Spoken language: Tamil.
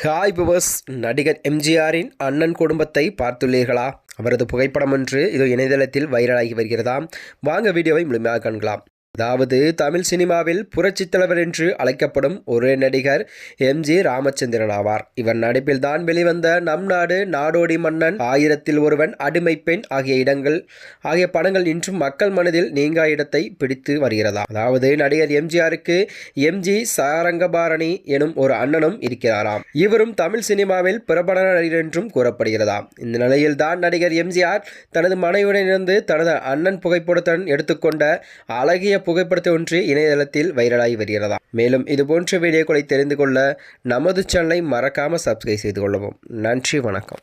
Hi powers. நடிகர் எம்ஜிஆரின் அண்ணன் குடும்பத்தை பார்த்துள்ளீர்களா? அவரது புகைப்படம் ஒன்று இது இணையதளத்தில் வைரலாகி வருகிறதாம். வாங்க வீடியோவை முழுமையாக காண்கலாம். அதாவது தமிழ் சினிமாவில் புரட்சித் தலைவர் என்று அழைக்கப்படும் ஒரே நடிகர் எம்ஜி ராமச்சந்திரன் ஆவார். இவர் நடிப்பில் தான் வெளிவந்த நம் நாடு, நாடோடி மன்னன், ஆயிரத்தில் ஒருவன், அடிமை பெண் ஆகிய படங்கள் இன்றும் மக்கள் மனதில் நீங்கா இடத்தை பிடித்து வருகிறதா. அதாவது நடிகர் எம்ஜிஆருக்கு எம்ஜி சாரங்கபாரணி எனும் ஒரு அண்ணனும் இருக்கிறாராம். இவரும் தமிழ் சினிமாவில் பிரபல நடிகர் என்றும் கூறப்படுகிறதாம். இந்த நிலையில் தான் நடிகர் எம்ஜிஆர் தனது மனைவியுடன் இருந்து தனது அண்ணன் புகைப்படத்துடன் எடுத்துக்கொண்ட அழகிய புகைப்படத்தை ஒன்று இணையதளத்தில் வைரலாகி வருகிறதா. மேலும் இதுபோன்ற வீடியோக்களை தெரிந்து கொள்ள நமது சேனலை மறக்காம சப்ஸ்கிரைப் செய்து கொள்ளவும். நன்றி, வணக்கம்.